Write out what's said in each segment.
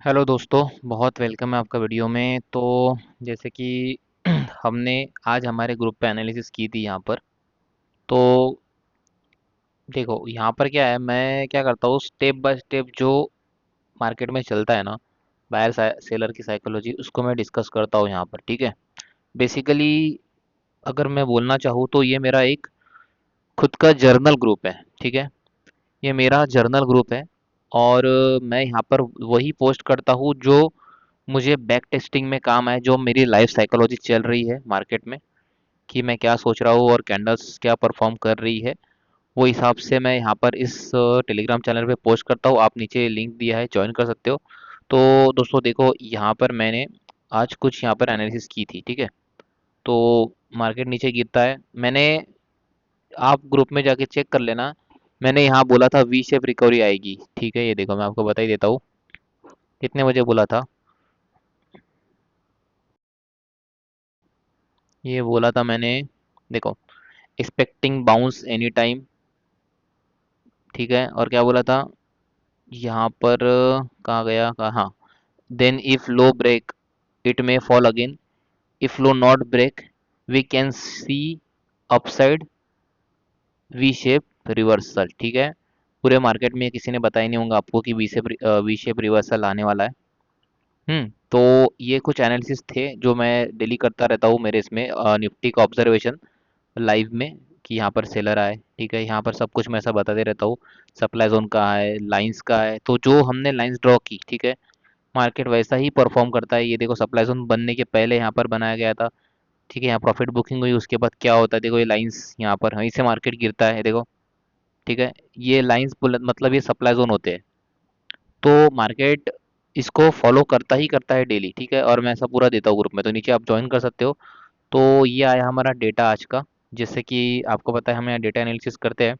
Hello दोस्तों, बहुत welcome है आपका वीडियो में। तो जैसे कि हमने आज हमारे ग्रुप पे एनालिसिस की थी यहाँ पर। तो देखो यहाँ पर क्या है, मैं क्या करता हूँ स्टेप बाय स्टेप जो मार्केट में चलता है ना, बायर सेलर की साइकोलॉजी, उसको मैं डिस्कस करता हूँ यहाँ पर। ठीक है। बेसिकली अगर मैं बोलना चाहूँ तो ये मेरा एक खुद का जर्नल ग्रुप है। ठीक है। ये मेरा जर्नल ग्रुप है और मैं यहाँ पर वही पोस्ट करता हूँ जो मुझे बैक टेस्टिंग में काम आए, जो मेरी लाइफ साइकोलॉजी चल रही है मार्केट में, कि मैं क्या सोच रहा हूँ और कैंडल्स क्या परफॉर्म कर रही है, वो हिसाब से मैं यहाँ पर इस टेलीग्राम चैनल पे पोस्ट करता हूँ। आप नीचे लिंक दिया है, ज्वाइन कर सकते हो। तो दोस्तों देखो, यहाँ पर मैंने आज कुछ यहाँ पर एनालिसिस की थी। ठीक है। तो मार्केट नीचे गिरता है, मैंने, आप ग्रुप में जाके चेक कर लेना, मैंने यहाँ बोला था वी शेप रिकवरी आएगी। ठीक है, ये देखो मैं आपको बता ही देता हूँ कितने बजे बोला था। ये बोला था मैंने, देखो, एक्सपेक्टिंग बाउंस एनी टाइम। ठीक है। और क्या बोला था यहाँ पर, कहाँ गया, कहाँ, हाँ, then if low break it may fall again, if low not break we can see upside we shape reversal. ठीक है। पूरे मार्केट में किसी ने बताया नहीं होगा आपको कि वी शेप रिवर्सल आने वाला है। तो ये कुछ एनालिसिस थे जो मैं डेली करता रहता हूँ मेरे इसमें निफ्टी का ऑब्जर्वेशन लाइव में, कि यहाँ पर सेलर आए। ठीक है। यहाँ पर सब कुछ मैं ऐसा बताते रहता हूँ, सप्लाई जोन का है, लाइंस का है। तो जो हमने लाइंस ड्रॉ की, ठीक है, मार्केट वैसा ही परफॉर्म करता है। ये देखो, सप्लाई जोन बनने के पहले यहाँ पर बनाया गया था। ठीक है। यहाँ प्रॉफिट बुकिंग हुई, उसके बाद क्या होता है देखो, ये लाइंस यहाँ पर वहीं से मार्केट गिरता है, देखो। ठीक है। ये लाइंस मतलब ये सप्लाई जोन होते हैं। तो मार्केट इसको फॉलो करता ही करता है डेली। ठीक है। और मैं ऐसा पूरा देता हूँ ग्रुप में, तो नीचे आप ज्वाइन कर सकते हो। तो ये आया हमारा डेटा आज का, जैसे कि आपको पता है हम यहाँ डेटा एनालिसिस करते हैं।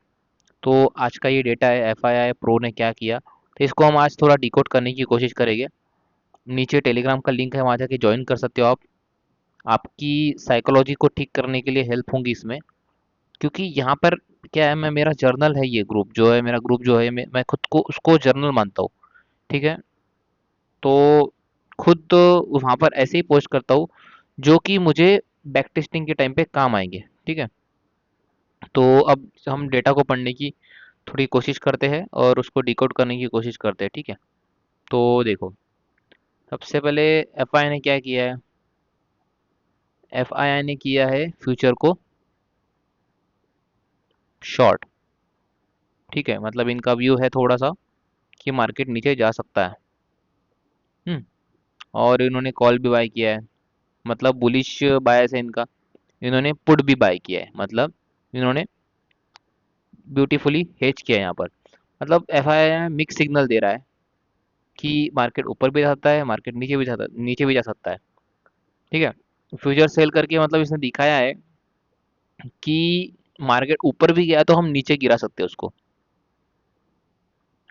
तो आज का ये डेटा है, एफ आई आई प्रो ने क्या किया, तो इसको हम आज थोड़ा डिकोड करने की कोशिश करेंगे। नीचे टेलीग्राम का लिंक है, वहाँ जाके ज्वाइन कर सकते हो आप। आपकी साइकोलॉजी को ठीक करने के लिए हेल्प होंगी इसमें, क्योंकि यहाँ पर क्या है, मैं, मेरा जर्नल है, ये ग्रुप जो है, मेरा ग्रुप जो है, मैं खुद को उसको जर्नल मानता हूँ। ठीक है। तो खुद वहाँ पर ऐसे ही पोस्ट करता हूँ जो कि मुझे बैक टेस्टिंग के टाइम पे काम आएंगे। ठीक है। तो अब हम डेटा को पढ़ने की थोड़ी कोशिश करते हैं और उसको डिकोड करने की कोशिश करते हैं। ठीक है। तो देखो, सबसे पहले एफ आई ने क्या किया है, एफ आई ने किया है फ्यूचर को शॉर्ट। ठीक है। मतलब इनका व्यू है थोड़ा सा कि मार्केट नीचे जा सकता है। हम्म। और इन्होंने कॉल भी बाय किया है, मतलब बुलिश बायस है इनका। इन्होंने पुट भी बाय किया है, मतलब इन्होंने ब्यूटीफुली हेज किया है यहाँ पर। मतलब एफ आई मिक्स सिग्नल दे रहा है कि मार्केट ऊपर भी जा सकता है, मार्केट नीचे भी जा सकता है। ठीक है। फ्यूचर सेल करके मतलब इसने दिखाया है कि मार्केट ऊपर भी गया तो हम नीचे गिरा सकते हैं उसको,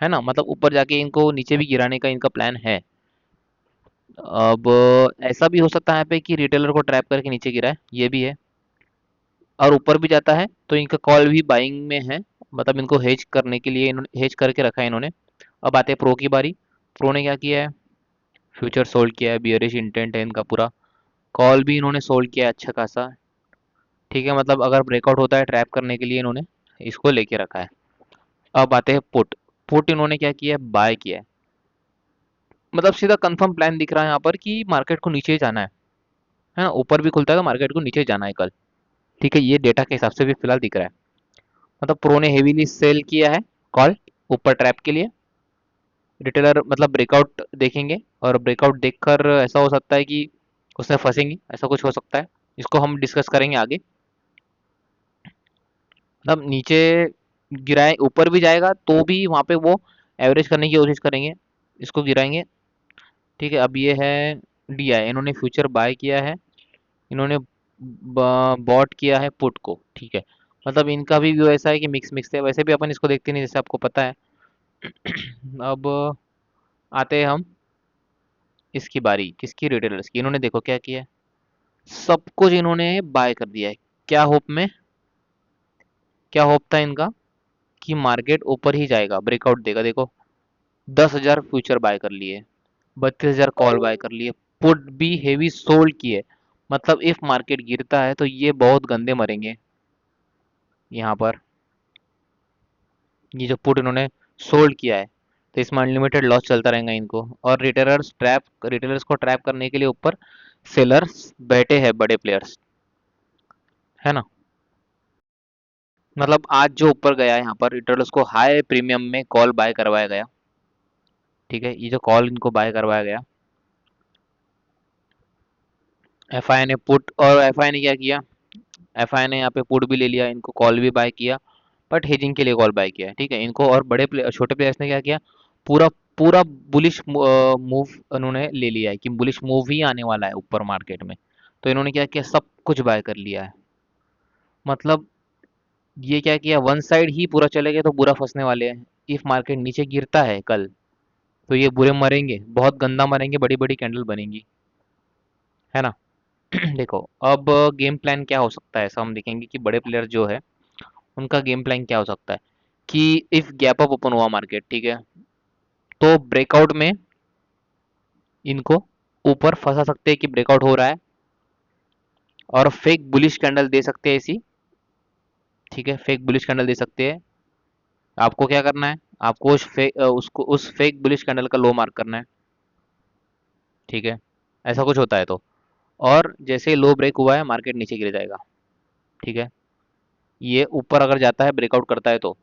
है ना। मतलब ऊपर जाके इनको नीचे भी गिराने का इनका प्लान है। अब ऐसा भी हो सकता है यहाँ पे कि रिटेलर को ट्रैप करके नीचे गिराए, ये भी है। और ऊपर भी जाता है तो इनका कॉल भी बाइंग में है, मतलब इनको हेज करने के लिए इन्होंने हेज करके रखा है इन्होंने। अब आते हैं प्रो की बारी। प्रो ने क्या किया है, फ्यूचर सोल्ड किया है, बियरिश इंटेंट है इनका पूरा। कॉल भी इन्होंने सोल्ड किया है अच्छा खासा। ठीक है। मतलब अगर ब्रेकआउट होता है ट्रैप करने के लिए इन्होंने इसको लेके रखा है। अब आते हैं पुट। पुट इन्होंने क्या किया है, बाय किया है। मतलब सीधा कंफर्म प्लान दिख रहा है यहाँ पर कि मार्केट को नीचे ही जाना है ना। ऊपर भी खुलता है तो मार्केट को नीचे जाना है कल। ठीक है। ये डेटा के हिसाब से भी फिलहाल दिख रहा है। मतलब प्रो ने हेवीली सेल किया है कॉल ऊपर ट्रैप के लिए। रिटेलर मतलब ब्रेकआउट देखेंगे, और ब्रेकआउट देखकर ऐसा हो सकता है कि उसमें फंसेंगे, ऐसा कुछ हो सकता है। इसको हम डिस्कस करेंगे आगे। मतलब नीचे गिराए, ऊपर भी जाएगा तो भी वहां पे वो एवरेज करने की कोशिश करेंगे, इसको गिराएंगे। ठीक है। अब ये है डी आई, इन्होंने फ्यूचर बाय किया है, इन्होंने बॉट किया है पुट को। ठीक है। मतलब इनका भी व्यू ऐसा है कि मिक्स मिक्स है, वैसे भी अपन इसको देखते नहीं, जैसे आपको पता है। अब आते हैं हम, इसकी बारी किसकी, रिटेलर्स की। इन्होंने देखो क्या किया है, सब कुछ इन्होंने बाय कर दिया है। क्या होप में, क्या होप था इनका कि मार्केट ऊपर ही जाएगा, ब्रेकआउट देगा। देखो, 10,000 फ्यूचर बाय कर लिए, 32,000 कॉल बाय कर लिए, पुट भी हेवी सोल्ड किए। मतलब इफ मार्केट गिरता है तो ये बहुत गंदे मरेंगे यहाँ पर, ये जो पुट इन्होंने सोल्ड किया है। तो इसमें अनलिमिटेड लॉस चलता रहेगा इनको। और रिटेलर्स को ट्रैप करने के लिए ऊपर सेलर्स बैठे हैं, बड़े प्लेयर्स, है ना। मतलब आज जो ऊपर गया है यहाँ पर रिटेलर्स को हाई प्रीमियम में कॉल बाय करवाया गया। ठीक है, ये जो कॉल इनको बाय करवाया गया, एफआई ने पुट, और एफआई ने क्या किया, एफआई ने यहाँ पे पुट भी ले लिया, इनको कॉल भी बाय किया, बट हेजिंग के लिए कॉल बाय किया। ठीक है, इनको और बड़े प्लेयर, छोटे प्लेयर्स ने क्या किया, पूरा पूरा बुलिश मूव उन्होंने ले लिया है कि बुलिश मूव ही आने वाला है ऊपर मार्केट में। तो इन्होंने क्या किया, सब कुछ बाय कर लिया है। मतलब ये क्या किया, वन साइड ही पूरा चले गए तो बुरा फंसने वाले हैं। इफ मार्केट नीचे गिरता है कल तो ये बुरे मरेंगे, बहुत गंदा मरेंगे, बड़ी बड़ी कैंडल बनेंगी, है ना। देखो अब गेम प्लान क्या हो सकता है, ऐसा हम देखेंगे कि बड़े प्लेयर जो है उनका गेम प्लान क्या हो सकता है। कि इफ गैप अप ओपन हुआ मार्केट, ठीक है, तो ब्रेकआउट में इनको ऊपर फंसा सकते हैं कि ब्रेकआउट हो रहा है, और फेक बुलिश कैंडल दे सकते हैं ऐसी। ठीक है, फेक बुलिश कैंडल दे सकते हैं। आपको क्या करना है, आपको उस फेक बुलिश कैंडल का लो मार्क करना है। ठीक है, ऐसा कुछ होता है तो, और जैसे ही लो ब्रेक हुआ है मार्केट नीचे गिर जाएगा। ठीक है, ये ऊपर अगर जाता है ब्रेकआउट करता है तो,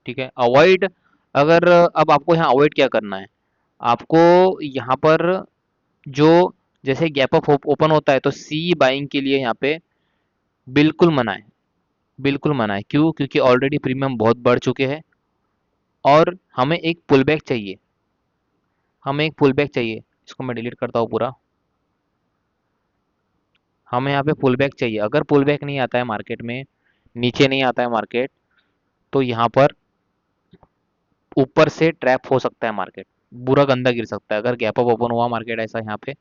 ठीक है, अवॉइड, अगर अब आपको यहाँ अवॉइड क्या करना है, आपको यहाँ पर जो, जैसे गैप अप ओपन होता है तो सी बाइंग के लिए यहाँ पे बिल्कुल मना है, बिल्कुल मना है। क्यों, क्योंकि ऑलरेडी प्रीमियम बहुत बढ़ चुके हैं, और हमें एक पुल बैक चाहिए, हमें एक पुल बैक चाहिए। इसको मैं डिलीट करता हूँ पूरा। हमें यहाँ पे पुल बैक चाहिए। अगर पुल बैक नहीं आता है मार्केट में, नीचे नहीं आता है मार्केट, तो यहाँ पर ऊपर से ट्रैप हो सकता है मार्केट, बुरा गंदा गिर सकता है। अगर गैप अप ओपन हुआ मार्केट ऐसा यहाँ पे,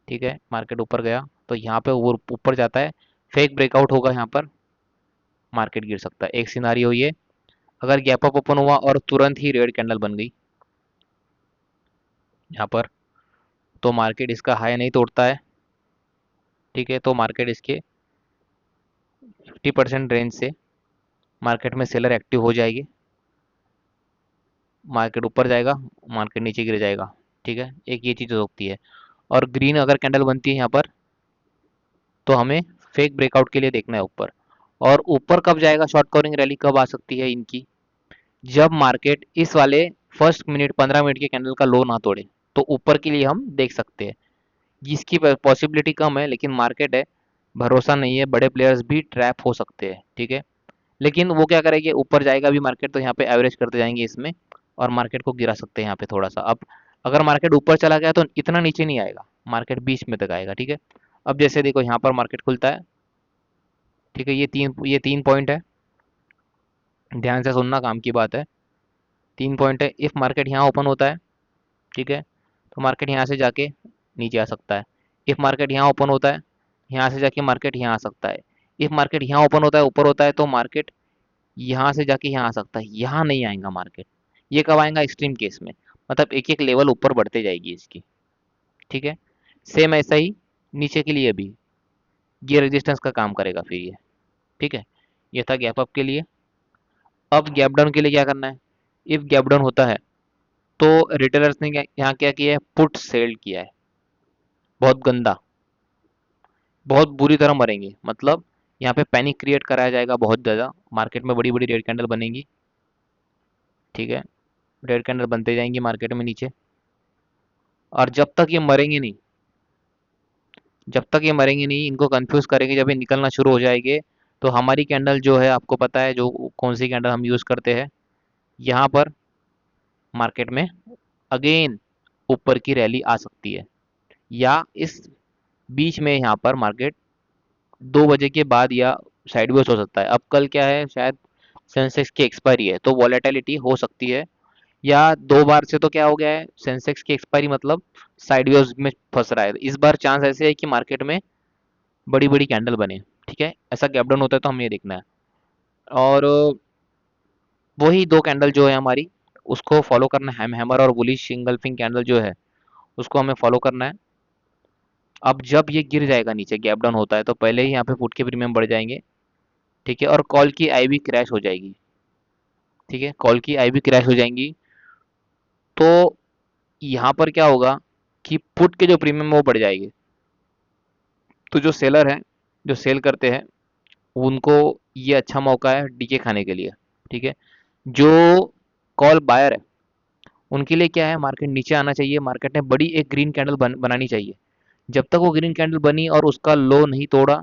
ठीक है, मार्केट ऊपर गया तो यहाँ पे वो ऊपर जाता है, फेक ब्रेकआउट होगा यहाँ पर, मार्केट गिर सकता है। एक सिनारियो ये, अगर गैप अप ओपन हुआ और तुरंत ही रेड कैंडल बन गई यहाँ पर, तो मार्केट इसका हाई नहीं तोड़ता है। ठीक है, तो मार्केट इसके 50% रेंज से मार्केट में सेलर एक्टिव हो जाएगी, मार्केट ऊपर जाएगा, मार्केट नीचे गिर जाएगा। ठीक है, एक ये चीज़ हो सकती है। और ग्रीन अगर कैंडल बनती है यहाँ पर, तो हमें फेक ब्रेकआउट के लिए देखना है ऊपर। और ऊपर कब जाएगा, शॉर्ट कवरिंग रैली कब आ सकती है इनकी, जब मार्केट इस वाले फर्स्ट मिनट 15 मिनट के कैंडल का लो ना तोड़े, तो ऊपर के लिए हम देख सकते हैं। जिसकी पॉसिबिलिटी कम है, लेकिन मार्केट है, भरोसा नहीं है, बड़े प्लेयर्स भी ट्रैप हो सकते हैं। ठीक है, लेकिन वो क्या करेंगे, ऊपर जाएगा भी मार्केट तो यहाँ पे एवरेज करते जाएंगे इसमें, और मार्केट को गिरा सकते हैं यहाँ पे थोड़ा सा। अब अगर मार्केट ऊपर चला गया तो इतना नीचे नहीं आएगा, मार्केट बीच में तक आएगा। ठीक है, अब जैसे देखो यहाँ पर मार्केट खुलता है, ठीक है, ये तीन पॉइंट है, ध्यान से सुनना, काम की बात है। 3 पॉइंट है, इफ मार्केट यहाँ ओपन होता है, ठीक है, तो मार्केट यहाँ से जाके नीचे आ सकता है। इफ मार्केट यहाँ ओपन होता है, यहाँ से जाके मार्केट यहाँ आ सकता है। इफ मार्केट यहाँ ओपन होता है, ऊपर होता है, तो मार्केट यहाँ से जाके यहाँ आ सकता है। यहाँ नहीं आएगा मार्केट, ये कब आएगा, एक्सट्रीम केस में। मतलब एक एक लेवल ऊपर बढ़ते जाएगी इसकी। ठीक है, सेम ऐसा ही नीचे के लिए भी ये रेजिस्टेंस का काम करेगा फिर ये। ठीक है, ये था गैप अप के लिए। अब गैप डाउन के लिए क्या करना है, इफ गैप डाउन होता है तो रिटेलर्स ने यहाँ क्या किया है, पुट सेल किया है, बहुत गंदा, बहुत बुरी तरह मरेंगे। मतलब यहाँ पे पैनिक क्रिएट कराया जाएगा बहुत ज़्यादा, मार्केट में बड़ी बड़ी रेड कैंडल बनेंगी। ठीक है, रेड कैंडल बनते जाएंगी मार्केट में नीचे, और जब तक ये मरेंगे नहीं, जब तक ये मरेंगे नहीं, इनको कंफ्यूज करेंगे, जब ये निकलना शुरू हो जाएंगे, तो हमारी कैंडल जो है, आपको पता है जो कौन सी कैंडल हम यूज़ करते हैं, यहाँ पर मार्केट में अगेन ऊपर की रैली आ सकती है, या इस बीच में यहाँ पर मार्केट 2 बजे के बाद या साइडवेज हो सकता है। अब कल क्या है, शायद सेंसेक्स की एक्सपायरी है, तो वॉलेटिलिटी हो सकती है। या 2 बार से तो क्या हो गया है, सेंसेक्स की एक्सपायरी मतलब साइडवेज में फंस रहा है। इस बार चांस ऐसे है कि मार्केट में बड़ी बड़ी कैंडल बने। ठीक है, ऐसा गैप डाउन होता है तो हमें ये देखना है। और वही दो कैंडल जो है हमारी, उसको फॉलो करना है, हैमर और बुलिश इंगल्फिंग कैंडल जो है उसको हमें फॉलो करना है। अब जब ये गिर जाएगा नीचे, गैप डाउन होता है, तो पहले ही यहाँ पे पुट के प्रीमियम बढ़ जाएंगे, ठीक है, और कॉल की आई भी क्रैश हो जाएगी, ठीक है, कॉल की आई भी क्रैश हो जाएंगी। तो यहाँ पर क्या होगा कि पुट के जो प्रीमियम है वो बढ़ जाएंगे। तो जो सेलर हैं, जो सेल करते हैं, उनको ये अच्छा मौका है डीके खाने के लिए, ठीक है। जो कॉल बायर है, उनके लिए क्या है, मार्केट नीचे आना चाहिए, मार्केट ने बड़ी एक ग्रीन कैंडल बनानी चाहिए। जब तक वो ग्रीन कैंडल बनी और उसका लो नहीं तोड़ा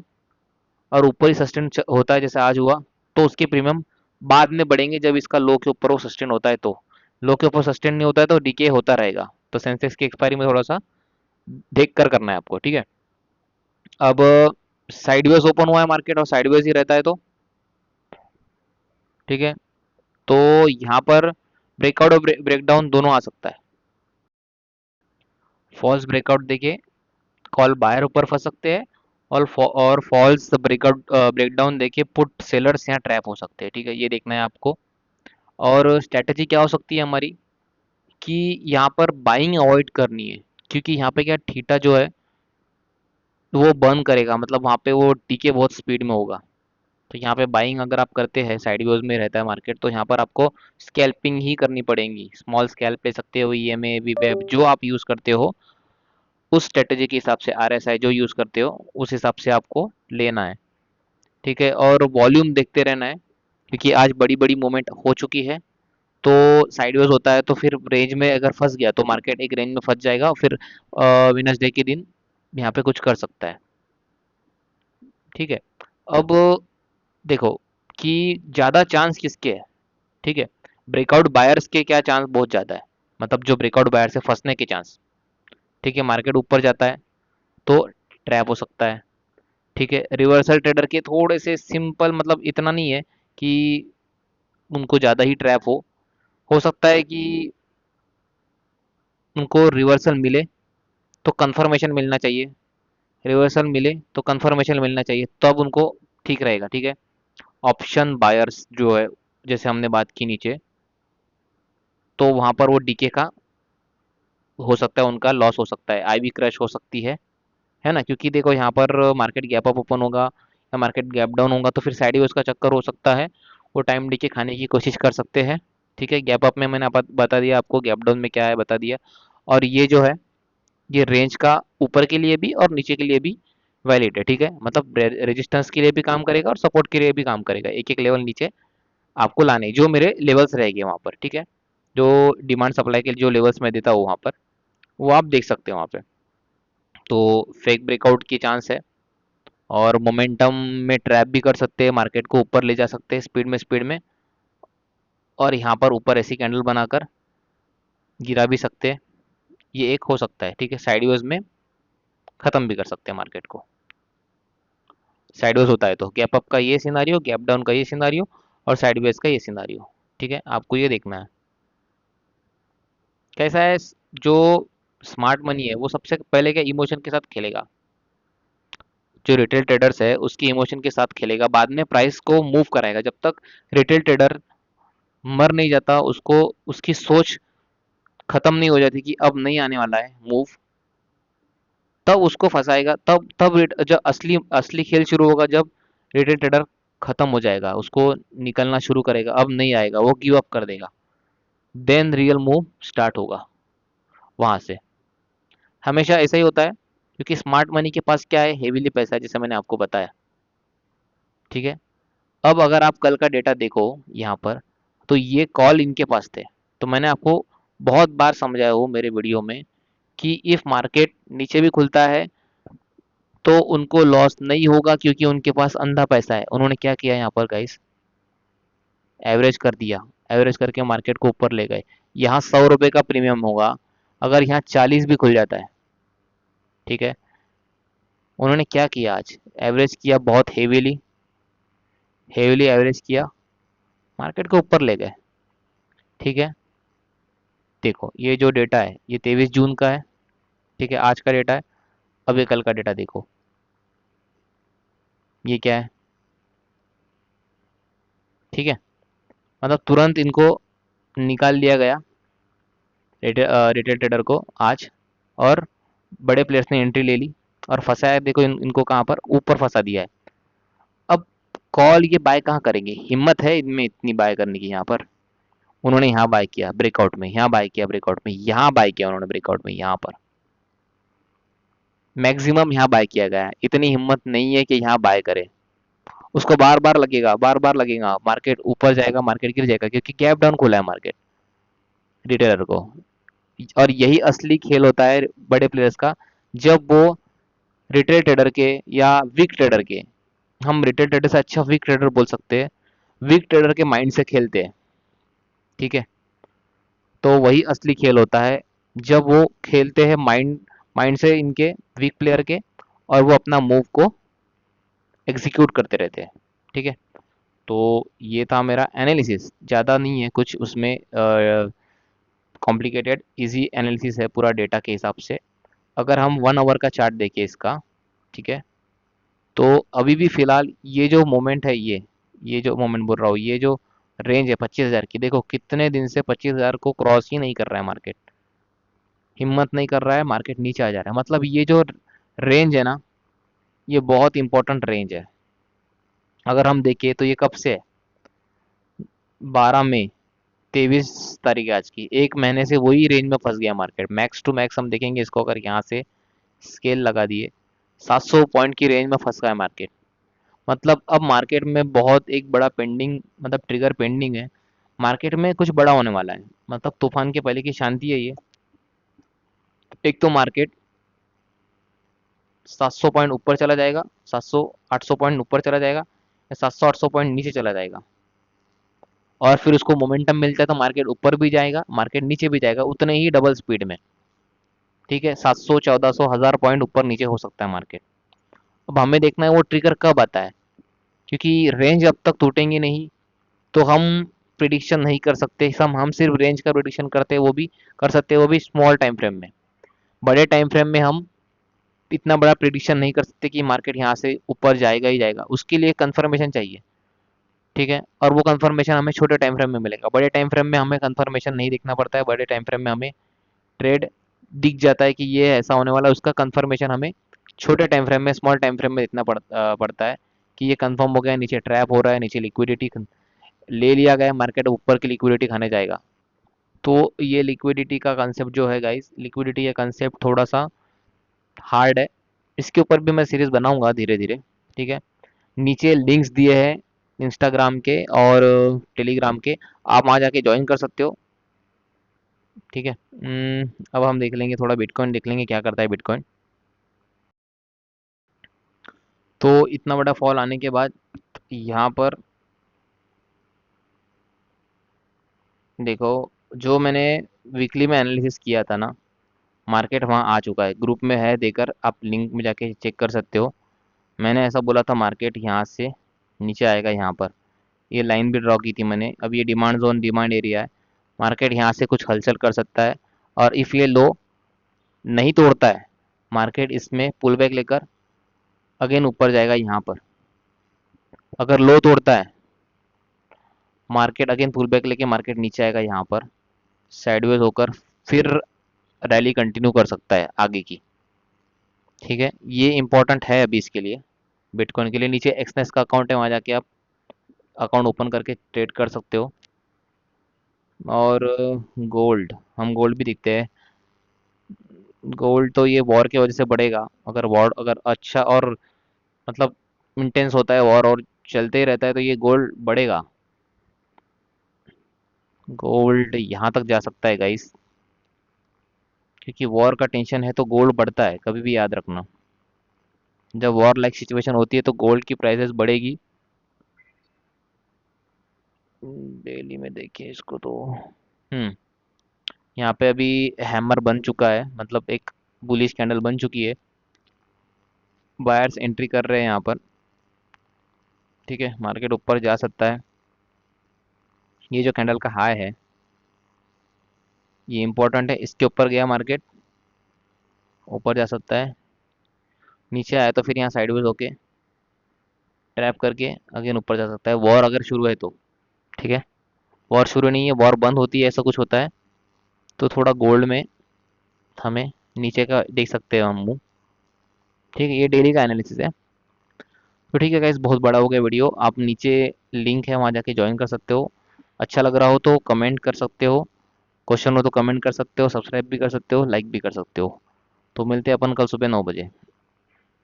और ऊपर ही सस्टेन होता है जैसे आज हुआ, तो उसके प्रीमियम बाद में बढ़ेंगे, जब इसका लो के ऊपर वो सस्टेन होता है तो। लो के ऊपर सस्टेन नहीं होता है तो डीके होता रहेगा। तो सेंसेक्स की एक्सपायरी में थोड़ा सा देख कर करना है आपको, ठीक है। अब साइडवेज ओपन हुआ है मार्केट और साइडवेज ही रहता है तो, ठीक है, तो यहाँ पर ब्रेकआउट और ब्रेकडाउन दोनों आ सकता है। फॉल्स ब्रेकआउट देखिए, कॉल बायर ऊपर फंस सकते हैं, और फॉल्स ब्रेकआउट ब्रेकडाउन देखिए पुट सेलर्स यहाँ ट्रैप हो सकते हैं, ठीक है, ये देखना है आपको। और स्ट्रेटेजी क्या हो सकती है हमारी, कि यहाँ पर बाइंग अवॉइड करनी है, क्योंकि यहाँ पे क्या थीटा जो है वो बर्न करेगा, मतलब वहाँ पे वो टीके बहुत स्पीड में होगा। तो यहाँ पे बाइंग अगर आप करते हैं, साइडवेज में रहता है मार्केट, तो यहाँ पर आपको स्कैल्पिंग ही करनी पड़ेगी। स्मॉल स्कैल्प ले सकते हो, ईएमए वीवेब जो आप यूज़ करते हो, उस स्ट्रेटेजी के हिसाब से, आरएसआई जो यूज़ करते हो उस हिसाब से आपको लेना है, ठीक है। और वॉल्यूम देखते रहना है, क्योंकि आज बड़ी बड़ी मूवमेंट हो चुकी है। तो साइडवेज होता है तो फिर रेंज में अगर फंस गया तो मार्केट एक रेंज में फंस जाएगा, फिर वेडनेसडे के दिन यहाँ पे कुछ कर सकता है, ठीक है। अब देखो कि ज़्यादा चांस किसके है, ठीक है। ब्रेकआउट बायर्स के क्या चांस बहुत ज़्यादा है, मतलब जो ब्रेकआउट बायर से फंसने के चांस, ठीक है। मार्केट ऊपर जाता है तो ट्रैप हो सकता है, ठीक है। रिवर्सल ट्रेडर के थोड़े से सिंपल, मतलब इतना नहीं है कि उनको ज़्यादा ही ट्रैप हो सकता है कि उनको रिवर्सल मिले तो कंफर्मेशन मिलना चाहिए, रिवर्सल मिले तो कंफर्मेशन मिलना चाहिए, तब उनको ठीक रहेगा, ठीक है। ऑप्शन बायर्स जो है, जैसे हमने बात की नीचे, तो वहां पर वो डीके का हो सकता है, उनका लॉस हो सकता है, आई भी क्रैश हो सकती है ना, क्योंकि देखो यहाँ पर मार्केट गैप अप ओपन होगा या मार्केट गैप डाउन होगा तो फिर साइडवेज का चक्कर हो सकता है, वो टाइम डीके खाने की कोशिश कर सकते हैं, ठीक है। गैप अप में मैंने बता दिया आपको, गैप डाउन में क्या है बता दिया। और ये जो है, ये रेंज का ऊपर के लिए भी और नीचे के लिए भी वैलिड है, ठीक है। मतलब रेजिस्टेंस के लिए भी काम करेगा और सपोर्ट के लिए भी काम करेगा, एक एक लेवल नीचे आपको लाने, जो मेरे लेवल्स रहेंगे वहाँ पर, ठीक है। जो डिमांड सप्लाई के जो लेवल्स मैं देता हूँ वहाँ पर, वो आप देख सकते हो वहाँ पे। तो फेक ब्रेकआउट की चांस है, और मोमेंटम में ट्रैप भी कर सकते हैं, मार्केट को ऊपर ले जा सकते हैं स्पीड में, और यहाँ पर ऊपर ऐसी कैंडल बनाकर गिरा भी सकते हैं। ये एक हो सकता है, ठीक है। साइडवेज में खत्म भी कर सकते हैं मार्केट को, साइडवेज होता है तो गैप अप का ये सिनारियो, गैप डाउन का ये सिनारियो, और साइडवेज का ये सिनारियो, ठीक है। आपको ये देखना है कैसा है। जो स्मार्ट मनी है वो सबसे पहले क्या इमोशन के साथ खेलेगा, जो रिटेल ट्रेडर्स है उसकी इमोशन के साथ खेलेगा, बाद में प्राइस को मूव कराएगा। जब तक रिटेल ट्रेडर मर नहीं जाता, उसको उसकी सोच खत्म नहीं हो जाती कि अब नहीं आने वाला है मूव, तब उसको फंसाएगा। तब जब असली असली खेल शुरू होगा, जब रिटेल ट्रेडर खत्म हो जाएगा, उसको निकलना शुरू करेगा, अब नहीं आएगा, वो गिव अप कर देगा, देन रियल मूव स्टार्ट होगा वहां से। हमेशा ऐसा ही होता है, क्योंकि स्मार्ट मनी के पास क्या है, हेवीली पैसा है, जैसे मैंने आपको बताया, ठीक है। अब अगर आप कल का डेटा देखो यहाँ पर, तो ये कॉल इनके पास थे। तो मैंने आपको बहुत बार समझाया हो मेरे वीडियो में कि इफ मार्केट नीचे भी खुलता है तो उनको लॉस नहीं होगा, क्योंकि उनके पास अंधा पैसा है। उन्होंने क्या किया यहाँ पर गाइस, एवरेज कर दिया, एवरेज करके मार्केट को ऊपर ले गए। यहाँ 100 रुपए का प्रीमियम होगा, अगर यहाँ 40 भी खुल जाता है, ठीक है। उन्होंने क्या किया, आज एवरेज किया, बहुत हेवीली, हेवीली एवरेज किया, मार्केट को ऊपर ले गए, ठीक है। देखो ये जो डेटा है ये 23 जून का है, ठीक है, आज का डेटा है। अब ये कल का डेटा देखो, ये क्या है, ठीक है। मतलब तुरंत इनको निकाल लिया गया रिटेल ट्रेडर को आज, और बड़े प्लेयर्स ने एंट्री ले ली और फंसाया, देखो इनको कहाँ पर ऊपर फंसा दिया है। अब कॉल ये बाय कहाँ करेंगे, हिम्मत है इनमें इतनी बाय करने की, यहाँ पर उन्होंने यहाँ बाय किया ब्रेकआउट में, यहाँ बाय किया ब्रेकआउट में, यहाँ बाय किया उन्होंने ब्रेकआउट में, यहाँ पर मैक्सिमम यहाँ बाय किया गया है। इतनी हिम्मत नहीं है कि यहाँ बाय करे, उसको बार बार लगेगा, बार बार लगेगा, मार्केट ऊपर जाएगा मार्केट गिर जाएगा, क्योंकि गैप डाउन खुला है मार्केट रिटेलर को। और यही असली खेल होता है बड़े प्लेयर्स का, जब वो रिटेल ट्रेडर के या वीक ट्रेडर के, हम रिटेल ट्रेडर से अच्छा वीक ट्रेडर बोल सकते हैं, वीक ट्रेडर के माइंड से खेलते हैं। ठीक है, तो वही असली खेल होता है जब वो खेलते हैं माइंड माइंड से इनके वीक प्लेयर के, और वो अपना मूव को एग्जीक्यूट करते रहते हैं। ठीक है, तो ये था मेरा एनालिसिस, ज़्यादा नहीं है कुछ उसमें, कॉम्प्लिकेटेड इजी एनालिसिस है पूरा डेटा के हिसाब से। अगर हम 1 आवर का चार्ट देखें इसका, ठीक है, तो अभी भी फिलहाल ये जो मोमेंट है, ये जो मोमेंट बोल रहा हूँ, ये जो रेंज है 25,000 की, देखो कितने दिन से 25,000 को क्रॉस ही नहीं कर रहा है मार्केट, हिम्मत नहीं कर रहा है, मार्केट नीचे आ जा रहा है। मतलब ये जो रेंज है ना, ये बहुत इंपॉर्टेंट रेंज है। अगर हम देखें तो ये कब से है, 12 मई, 23 तारीख है आज की, एक महीने से वही रेंज में फंस गया मार्केट। मैक्स टू मैक्स हम देखेंगे इसको, अगर यहाँ से स्केल लगा दिए, 700 पॉइंट की रेंज में फंस गया है मार्केट। मतलब अब मार्केट में बहुत एक बड़ा पेंडिंग, मतलब ट्रिगर पेंडिंग है, मार्केट में कुछ बड़ा होने वाला है। मतलब तूफान के पहले की शांति है ये। एक तो मार्केट 700 पॉइंट ऊपर चला जाएगा, 700 800 पॉइंट ऊपर चला जाएगा, या 700 800 पॉइंट नीचे चला जाएगा, और फिर उसको मोमेंटम मिलता है तो मार्केट ऊपर भी जाएगा, मार्केट नीचे भी जाएगा, उतने ही डबल स्पीड में। ठीक है, 700 1400 1000 पॉइंट ऊपर नीचे हो सकता है मार्केट। अब हमें देखना है वो ट्रिगर कब आता है, क्योंकि रेंज अब तक टूटेंगे नहीं, तो हम प्रिडिक्शन नहीं कर सकते। हम सिर्फ रेंज का प्रिडिक्शन करते हैं, वो भी कर सकते हैं, वो भी स्मॉल टाइम फ्रेम में। बड़े टाइम फ्रेम में हम इतना बड़ा प्रिडिक्शन नहीं कर सकते कि मार्केट यहाँ से ऊपर जाएगा ही जाएगा, उसके लिए कंफर्मेशन चाहिए। ठीक है, और वो कंफर्मेशन हमें छोटे टाइम फ्रेम में मिलेगा, बड़े टाइम फ्रेम में हमें कंफर्मेशन नहीं देखना पड़ता है। बड़े टाइम फ्रेम में हमें ट्रेड दिख जाता है कि ये ऐसा होने वाला है, उसका कंफर्मेशन हमें छोटे टाइम फ्रेम में, स्मॉल टाइम फ्रेम में देखना पड़ता है कि ये कंफर्म हो गया, नीचे ट्रैप हो रहा है, नीचे लिक्विडिटी ले लिया गया, मार्केट ऊपर की लिक्विडिटी खाने जाएगा। तो ये लिक्विडिटी का कंसेप्ट जो है गाइस, लिक्विडिटी का कंसेप्ट थोड़ा सा हार्ड है, इसके ऊपर भी मैं सीरीज बनाऊंगा धीरे धीरे। ठीक है, नीचे लिंक्स दिए हैं इंस्टाग्राम के और टेलीग्राम के, आप वहाँ जाके ज्वाइन कर सकते हो। ठीक है, अब हम देख लेंगे थोड़ा बिटकॉइन, देख लेंगे क्या करता है बिटकॉइन। तो इतना बड़ा फॉल आने के बाद यहाँ पर देखो, जो मैंने वीकली में एनालिसिस किया था ना, मार्केट वहाँ आ चुका है, ग्रुप में है, देकर आप लिंक में जाके चेक कर सकते हो। मैंने ऐसा बोला था मार्केट यहाँ से नीचे आएगा, यहाँ पर ये लाइन भी ड्रॉ की थी मैंने। अब ये डिमांड जोन, डिमांड एरिया है, मार्केट यहाँ से कुछ हलचल कर सकता है, और इफ़ ये लो नहीं तोड़ता है, मार्केट इसमें पुल बैक लेकर अगेन ऊपर जाएगा यहाँ पर। अगर लो तोड़ता है, मार्केट अगेन पुल बैक लेके मार्केट नीचे आएगा यहाँ पर, साइडवेज होकर फिर रैली कंटिन्यू कर सकता है आगे की। ठीक है, ये इंपॉर्टेंट है अभी इसके लिए, बिटकॉइन के लिए। नीचे एक्सनेस का अकाउंट है, वहाँ जाके आप अकाउंट ओपन करके ट्रेड कर सकते हो। और गोल्ड, हम गोल्ड भी दिखते हैं। गोल्ड तो ये वॉर की वजह से बढ़ेगा, अगर वॉर अगर अच्छा और मतलब इंटेंस होता है वॉर और चलते ही रहता है, तो ये गोल्ड बढ़ेगा। गोल्ड यहाँ तक जा सकता है गाइस, क्योंकि वॉर का टेंशन है तो गोल्ड बढ़ता है, कभी भी याद रखना। जब वॉर लाइक सिचुएशन होती है तो गोल्ड की प्राइसेस बढ़ेगी। डेली में देखिए इसको तो, हम्म यहाँ पे अभी हैमर बन चुका है, मतलब एक बुलिश कैंडल बन चुकी है, बायर्स एंट्री कर रहे हैं यहाँ पर। ठीक है, मार्केट ऊपर जा सकता है। ये जो कैंडल का हाई है, ये इंपॉर्टेंट है, इसके ऊपर गया मार्केट, ऊपर जा सकता है, नीचे आया तो फिर यहाँ साइडवेज होके ट्रैप करके अगेन ऊपर जा सकता है, वॉर अगर शुरू है तो। ठीक है, वॉर शुरू नहीं है, वॉर बंद होती है, ऐसा कुछ होता है, तो थोड़ा गोल्ड में हमें नीचे का देख सकते हो हम मुंह। ठीक है, ये डेली का एनालिसिस है। तो ठीक है गाइस, बहुत बड़ा हो गया वीडियो। आप नीचे लिंक है, वहाँ जाके ज्वाइन कर सकते हो। अच्छा लग रहा हो तो कमेंट कर सकते हो, क्वेश्चन हो तो कमेंट कर सकते हो, सब्सक्राइब भी कर सकते हो, लाइक भी कर सकते हो। तो मिलते हैं अपन कल सुबह 9 बजे।